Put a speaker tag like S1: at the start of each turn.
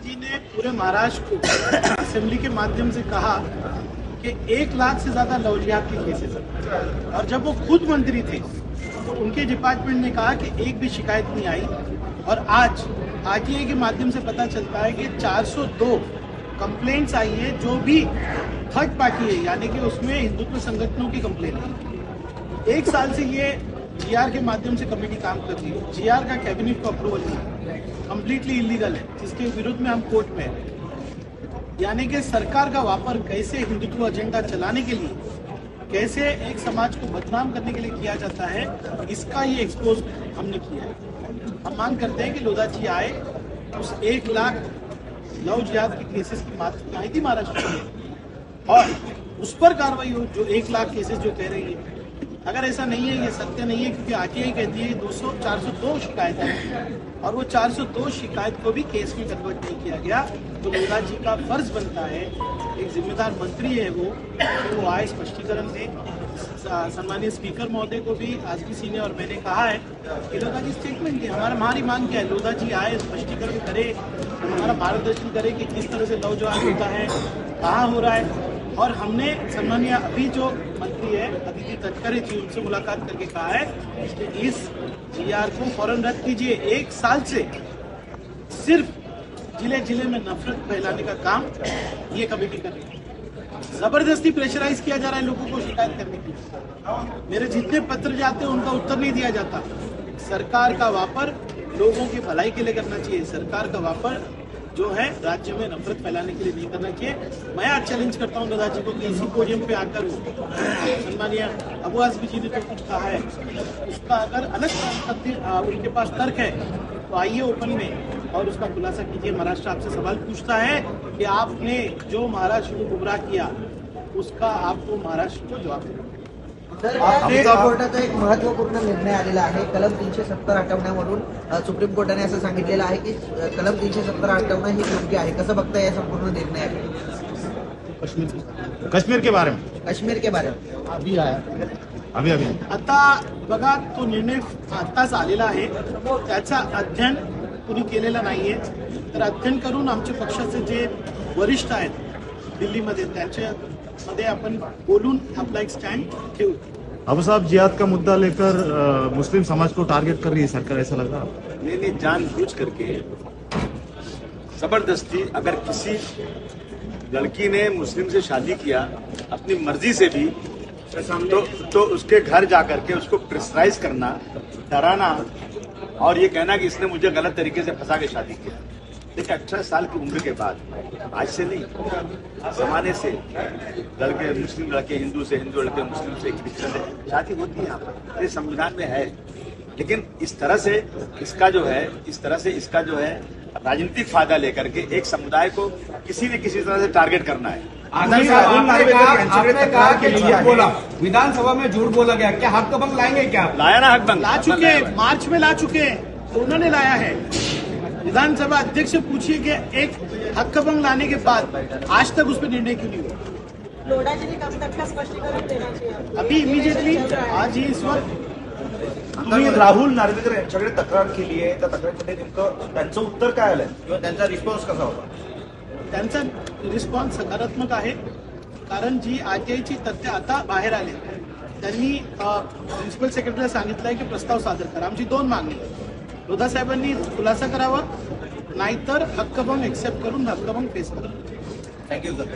S1: जी ने पूरे महाराष्ट्र को असेंबली के माध्यम से कहा कि 1 लाख से ज्यादा लव जिहाद के केसेस हैं, और जब वो खुद मंत्री थे तो उनके डिपार्टमेंट ने कहा कि एक भी शिकायत नहीं आई। और आज आरटीआई के माध्यम से पता चलता है कि 402 कंप्लेंट्स आई है, जो भी थर्ड पार्टी है, यानी कि उसमें हिंदुत्व संगठनों की कंप्लेंट है। 1 साल से ये जीआर के माध्यम से कमेटी काम कर रही है। जीआर का कैबिनेट को अप्रूवल नहीं, कंप्लीटली इलीगल है, जिसके विरुद्ध में हम कोर्ट में हैं। यानी कि सरकार का वापर कैसे हिंदुत्व एजेंडा चलाने के लिए, कैसे एक समाज को बदनाम करने के लिए किया जाता है, इसका ये एक्सपोज हमने किया है। हम मांग करते हैं कि लोधा जी आए, उस 1 लाख लव जिहाद के केसेस की माहिती महाराष्ट्र में और उस पर कार्रवाई हो, जो 1 लाख केसेस जो कह रही है। अगर ऐसा नहीं है, ये सत्य नहीं है, क्योंकि आरटीआई कहती है 402 शिकायत है और वो 402 शिकायत को भी केस में कन्वर्ट नहीं किया गया, तो लोधा जी का फर्ज बनता है, एक जिम्मेदार मंत्री है वो आए, स्पष्टीकरण दे। सम्मानीय स्पीकर महोदय को भी आजपीसी ने और मैंने कहा है कि लोधा जी स्टेटमेंट दे। हमारी मांग क्या है, लोधा जी आए, स्पष्टीकरण करे, हमारा मार्गदर्शन करे कि किस तरह से लव जिहाद होता है, कहाँ हो रहा है। और हमने सम्मानीय अभी जो मंत्री है अदिति तटकरे जी, उनसे मुलाकात करके कहा है कि इस जीआर को फौरन रद्द कीजिए। 1 साल से सिर्फ जिले जिले में नफरत फैलाने का काम ये कमेटी कर रही है। जबरदस्ती प्रेशराइज किया जा रहा है लोगों को शिकायत करने के लिए। मेरे जितने पत्र जाते हैं उनका उत्तर नहीं दिया जाता। सरकार का वापर लोगों की भलाई के लिए करना चाहिए। सरकार का वापर जो है राज्य में नफरत फैलाने के लिए नहीं करना चाहिए। मैं आज चैलेंज करता हूँ लोधा जी को कि इसी पोडियम पे आकर सम्मानीय अबू आजमी जी ने जो कुछ कहा है उसका अगर अलग उनके पास तर्क है तो आइए ओपन में और उसका खुलासा कीजिए। महाराष्ट्र आपसे सवाल पूछता है कि आपने जो महाराष्ट्र को गुमराह किया उसका आपको महाराष्ट्र को जवाब देना।
S2: सुप्रीम कोर्टाचा एक महत्वपूर्ण निर्णय आलेला आहे। कलम 370 हटवण्यावरून सुप्रीम कोर्टाने असं सांगितलेलं आहे की कलम 370 हटवणं हे योग्य आहे। कसं बघताय या संपूर्ण निर्णयाकडे?
S3: कश्मीर के बारे में
S2: अभी आया
S3: अभी
S1: आता बघा, तो निर्णय आत्ताच आलेला आहे, त्याचा अध्ययन कुणी केलेला नाहीये। तर अध्ययन करून आमच्या पक्षाचे जे वरिष्ठ आहेत दिल्लीमध्ये त्यांच्यामध्ये आपण बोलून आपला एक स्टँड ठेवू।
S3: अबू साहब, जिहाद का मुद्दा लेकर मुस्लिम समाज को टारगेट कर रही है सरकार, ऐसा लग रहा है?
S4: नहीं, जानबूझ करके जबरदस्ती, अगर किसी लड़की ने मुस्लिम से शादी किया अपनी मर्जी से भी तो उसके घर जाकर के उसको प्रेशराइज करना, डराना और ये कहना कि इसने मुझे गलत तरीके से फंसा के शादी किया। देखिए, 18 साल की उम्र के बाद, आज से नहीं, जमाने से लड़के, मुस्लिम लड़के हिंदू से, हिंदू लड़के मुस्लिम से, क्रिश्चियन से शादी होती है यहाँ पर, ये संविधान में है। लेकिन इस तरह से इसका जो है राजनीतिक फायदा लेकर के एक समुदाय को किसी न किसी तरह से टारगेट करना है।
S5: आपने कहा कि झूठ बोला, विधानसभा में झूठ बोला गया, क्या हक भंग लाएंगे? क्या
S4: लाया ना, हक भंग
S1: ला चुके, मार्च में ला चुके, तो उन्होंने लाया है। विधानसभा अध्यक्ष से पूछिए कि एक हक भंग लाने के बाद आज तक उस पर निर्णय क्यों नहीं हुआ।
S6: लोढ़ा जी ने कब तक का स्पष्टीकरण देना चाहिए?
S1: अभी इमिजिएटली आज ही इस वक्त
S7: तुम्ही राहुल नार्वेकर यांच्याकडे तक्रार केली आहे, त्या तक्रारीमध्ये नेमकं त्यांचं उत्तर काय आलंय किंवा त्यांचा रिस्पॉन्स कसा होता?
S1: त्यांचा रिस्पॉन्स सकारात्मक आहे, कारण जी आरटीआयची तथ्य आता बाहेर आले, त्यांनी प्रिन्सिपल सेक्रेटरीला सांगितलंय की प्रस्ताव सादर करा। आमची 2 मागणी, लोधा साहेबांनी खुलासा करावा, नाहीतर हक्कभंग एक्सेप्ट करून हक्कभंग फेस करा।
S7: Thank you sir.